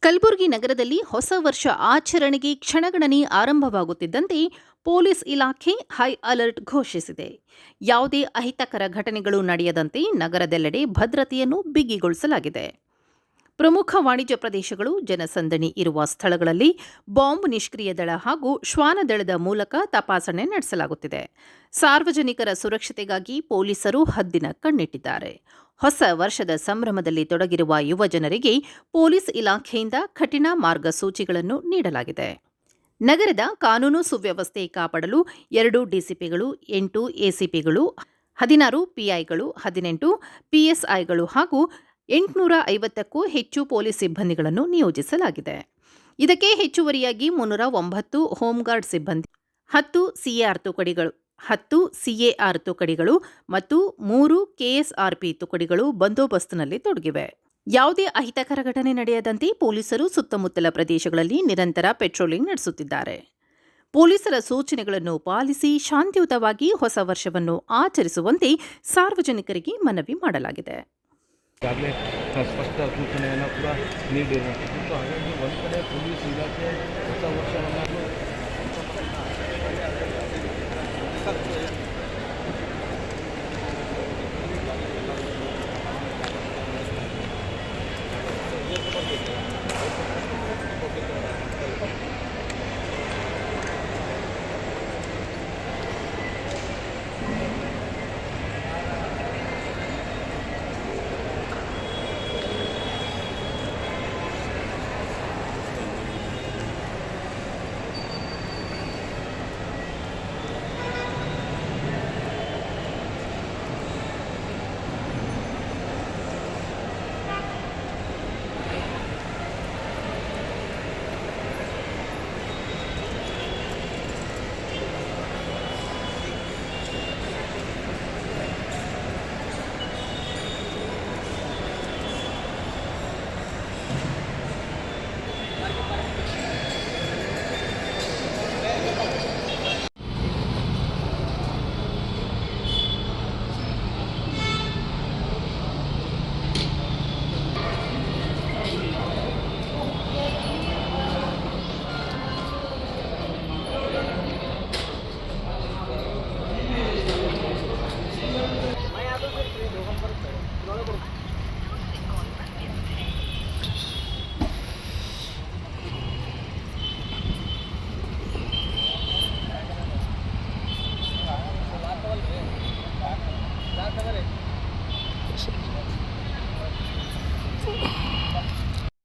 ಕಲಬುರಗಿ ನಗರದಲ್ಲಿ ಹೊಸ ವರ್ಷ ಆಚರಣೆಗೆ ಕ್ಷಣಗಣನೆ ಆರಂಭವಾಗುತ್ತಿದ್ದಂತೆ ಪೊಲೀಸ್ ಇಲಾಖೆ ಹೈ ಅಲರ್ಟ್ ಘೋಷಿಸಿದೆ. ಯಾವುದೇ ಅಹಿತಕರ ಘಟನೆಗಳು ನಡೆಯದಂತೆ ನಗರದೆಲ್ಲೆಡೆ ಭದ್ರತೆಯನ್ನು ಬಿಗಿಗೊಳಿಸಲಾಗಿದೆ. ಪ್ರಮುಖ ವಾಣಿಜ್ಯ ಪ್ರದೇಶಗಳು, ಜನಸಂದಣಿ ಇರುವ ಸ್ಥಳಗಳಲ್ಲಿ ಬಾಂಬ್ ನಿಷ್ಕ್ರಿಯ ದಳ ಹಾಗೂ ಶ್ವಾನದಳದ ಮೂಲಕ ತಪಾಸಣೆ ನಡೆಸಲಾಗುತ್ತಿದೆ. ಸಾರ್ವಜನಿಕರ ಸುರಕ್ಷತೆಗಾಗಿ ಪೊಲೀಸರು ಹದ್ದಿನ ಕಣ್ಣಿಟ್ಟಿದ್ದಾರೆ. ಹೊಸ ವರ್ಷದ ಸಂಭ್ರಮದಲ್ಲಿ ತೊಡಗಿರುವ ಯುವ ಜನರಿಗೆ ಪೊಲೀಸ್ ಇಲಾಖೆಯಿಂದ ಕಠಿಣ ಮಾರ್ಗಸೂಚಿಗಳನ್ನು ನೀಡಲಾಗಿದೆ. ನಗರದ ಕಾನೂನು ಸುವ್ಯವಸ್ಥೆ ಕಾಪಾಡಲು 2 ಡಿಸಿಪಿಗಳು, 8 ಎಸಿಪಿಗಳು, 16 ಪಿಐಗಳು, 18 ಪಿಎಸ್ಐಗಳು ಹಾಗೂ 850ಕ್ಕೂ ಹೆಚ್ಚು ಪೊಲೀಸ್ ಸಿಬ್ಬಂದಿಗಳನ್ನು ನಿಯೋಜಿಸಲಾಗಿದೆ. ಇದಕ್ಕೆ ಹೆಚ್ಚುವರಿಯಾಗಿ 309 ಹೋಂಗಾರ್ಡ್ ಸಿಬ್ಬಂದಿ, 10 ಸಿಎಆರ್ ತುಕಡಿಗಳು ಮತ್ತು 3 ಕೆಎಸ್ಆರ್ಪಿ ತುಕಡಿಗಳು ಬಂದೋಬಸ್ತ್ನಲ್ಲಿ ತೊಡಗಿವೆ. ಯಾವುದೇ ಅಹಿತಕರ ಘಟನೆ ನಡೆಯದಂತೆ ಪೊಲೀಸರು ಸುತ್ತಮುತ್ತಲ ಪ್ರದೇಶಗಳಲ್ಲಿ ನಿರಂತರ ಪೆಟ್ರೋಲಿಂಗ್ ನಡೆಸುತ್ತಿದ್ದಾರೆ. ಪೊಲೀಸರ ಸೂಚನೆಗಳನ್ನು ಪಾಲಿಸಿ ಶಾಂತಿಯುತವಾಗಿ ಹೊಸ ವರ್ಷವನ್ನು ಆಚರಿಸುವಂತೆ ಸಾರ್ವಜನಿಕರಿಗೆ ಮನವಿ ಮಾಡಲಾಗಿದೆ. ಈಗಾಗಲೇ ಸ್ಪಷ್ಟ ಸೂಚನೆಯನ್ನು ಕೂಡ ನೀಡಿರುವಂಥದ್ದು. ಹಾಗಾಗಿ ಒಂದು ಕಡೆ ಪೊಲೀಸ್ ಇಲಾಖೆ ಹೊಸ ವರ್ಷವನ್ನು